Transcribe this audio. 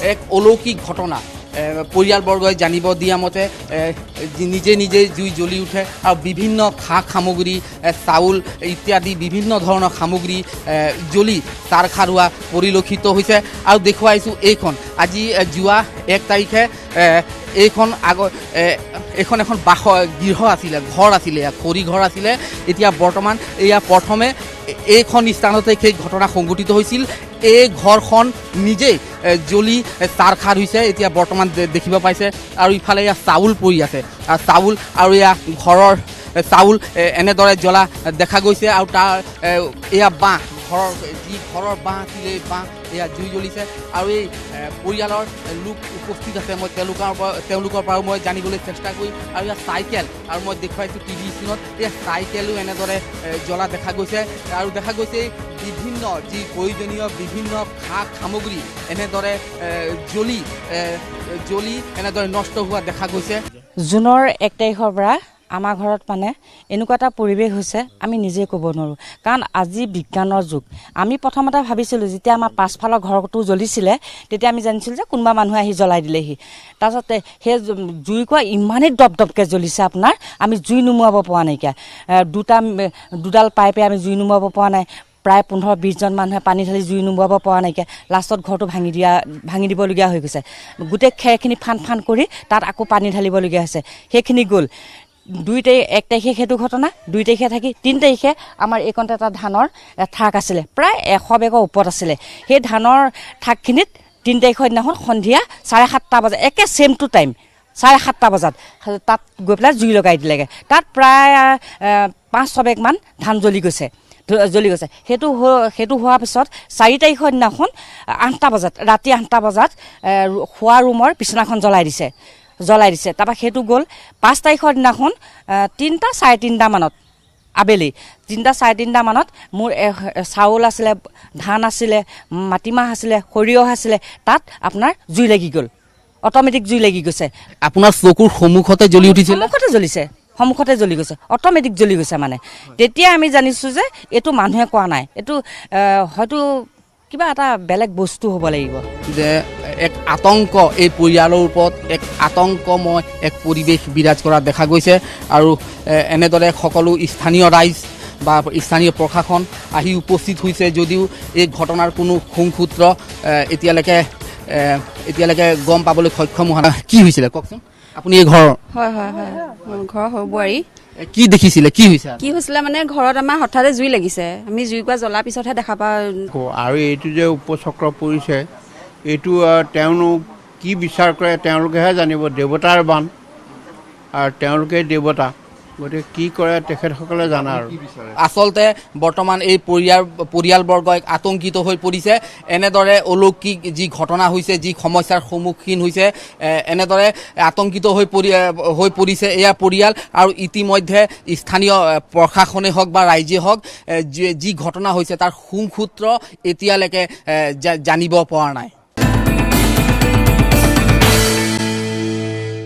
এক অলৌকিক ঘটনা পৰিয়ালবৰ্গই জানিব দিয়া মতে নিজে নিজে জুই জ্বলি উঠে আৰু বিভিন্ন খা সামগ্ৰী চাউল ইত্যাদি বিভিন্ন ধৰণৰ সামগ্ৰী জ্বলি তাৰখাৰুৱা পৰিলক্ষিত হৈছে আৰু দেখুৱাইছোঁ এইখন আজি যোৱা 1 তাৰিখে এইখন এখন গৃহ আছিলে ঘৰ আছিলে খৰি ঘৰ আছিলে এতিয়া বৰ্তমান এয়া প্ৰথমে এইখন স্থানতে সেই ঘটনা সংঘটিত হৈছিল এই ঘৰখন নিজেই জ্বলি তাৰখাৰ হৈছে এতিয়া বৰ্তমান দেখিব পাইছে আৰু ইফালে এয়া চাউল পৰি আছে চাউল আৰু এয়া ঘৰৰ চাউল এনেদৰে জ্বলা দেখা গৈছে আৰু তাৰ এয়া বাঁহ ঘৰৰ বাঁহ আছিলে বাঁহ এয়া জুই জ্বলিছে আৰু এই পৰিয়ালৰ লোক উপস্থিত আছে মই তেওঁলোকৰ পৰাও মই জানিবলৈ চেষ্টা কৰিম আৰু ইয়াত চাইকেল আৰু মই দেখুৱাইছোঁ টিভি স্ক্ৰীণত এই চাইকেলো এনেদৰে জ্বলা দেখা গৈছে আৰু দেখা গৈছে বিভিন্ন যি প্ৰয়োজনীয় বিভিন্ন খা সামগ্ৰী এনেদৰে জ্বলি এনেদৰে নষ্ট হোৱা দেখা গৈছে। জুনৰ 1 তাৰিখৰ পৰা আমাৰ ঘৰত মানে এনেকুৱা এটা পৰিৱেশ হৈছে আমি নিজে ক'ব নোৱাৰোঁ কাৰণ আজি বিজ্ঞানৰ যুগ আমি প্ৰথমতে ভাবিছিলোঁ যেতিয়া আমাৰ পাছফালৰ ঘৰটো জ্বলিছিলে তেতিয়া আমি জানিছিলোঁ যে কোনোবা মানুহে আহি জ্বলাই দিলেহি তাৰপাছতে সেই জুইকুৰা ইমানেই দপদপকৈ জ্বলিছে আপোনাৰ আমি জুই নুমুৱাব পৰা নাইকিয়া দুডাল পাইপে আমি জুই নুমুৱাব পৰা নাই প্ৰায় 15-20 জন মানুহে পানী ঢালি জুই নুমুৱাব পৰা নাইকিয়া লাষ্টত ঘৰটো ভাঙি দিবলগীয়া হৈ গৈছে গোটেই খেৰখিনি ফান কৰি তাত আকৌ পানী ঢালিবলগীয়া হৈছে সেইখিনি গ'ল 1 তাৰিখে সেইটো ঘটনা 2 তাৰিখে থাকি 3 তাৰিখে আমাৰ এইকণতে এটা ধানৰ ঠাক আছিলে প্ৰায় 100 বেগৰ ওপৰত আছিলে সেই ধানৰ ঠাকখিনিত 3 তাৰিখৰ দিনাখন সন্ধিয়া 7:30 বজাত একে ছেম টু টাইম 7:30 বজাত তাত গৈ পেলাই জুই লগাই দিলেগৈ তাত প্ৰায় 500 বেগমান ধান জ্বলি গৈছে সেইটো হোৱাৰ পিছত 4 তাৰিখৰ দিনাখন 8টা বজাত ৰাতি 8টা বজাত খোৱা ৰুমৰ বিচনাখন জ্বলাই দিছে তাৰপৰা সেইটো গ'ল 5 তাৰিখৰ দিনাখন 3:30 মানত আবেলি 3:30 মানত মোৰ চাউল আছিলে ধান আছিলে মাটিমাহ আছিলে সৰিয়হ আছিলে তাত আপোনাৰ জুই লাগি গ'ল অট'মেটিক জুই লাগি গৈছে আপোনাৰ চকুৰ সন্মুখতে জ্বলি উঠিছিল সন্মুখতে জ্বলি গৈছে অট'মেটিক জ্বলি গৈছে মানে তেতিয়া আমি জানিছোঁ যে এইটো মানুহে কোৱা নাই এইটো হয়তো কিবা এটা বেলেগ বস্তু হ'ব লাগিব যে এক আতংক এই পৰিয়ালৰ ওপৰত এক আতংকময় এক পৰিৱেশ বিৰাজ কৰা দেখা গৈছে আৰু এনেদৰে সকলো স্থানীয় ৰাইজ বা স্থানীয় প্ৰশাসন আহি উপস্থিত হৈছে যদিও এই ঘটনাৰ কোনো সুংসূত্ৰ এতিয়ালৈকে গম পাবলৈ সক্ষম হোৱা নাই কি হৈছিলে কওকচোন আপুনি এই ঘৰৰ হয় ঘৰৰ সৰু বোৱাৰী কি দেখিছিলে কি হৈছিলে মানে ঘৰত আমাৰ হঠাতে জুই লাগিছে আমি জুইকুৰা জ্বলাৰ পিছতহে দেখা পাওঁ আৰু এইটো যে উপচক্ৰ পৰিছে এইটো তেওঁলোক কি বিচাৰ কৰে তেওঁলোকেহে জানিব দেৱতাৰ বান আৰু তেওঁলোকে দেৱতা গতিকে কি কৰে তেখেতসকলে জানে আৰু আচলতে বৰ্তমান এই পৰিয়ালবৰ্গই আতংকিত হৈ পৰিছে এনেদৰে অলৌকিক যি ঘটনা হৈছে যি সমস্যাৰ সন্মুখীন হৈছে এনেদৰে আতংকিত হৈ পৰিছে এয়া পৰিয়াল আৰু ইতিমধ্যে স্থানীয় প্ৰশাসনে হওক বা ৰাইজে হওক যি ঘটনা হৈছে তাৰ সুংসূত্ৰ এতিয়ালৈকে জানিব পৰা নাই।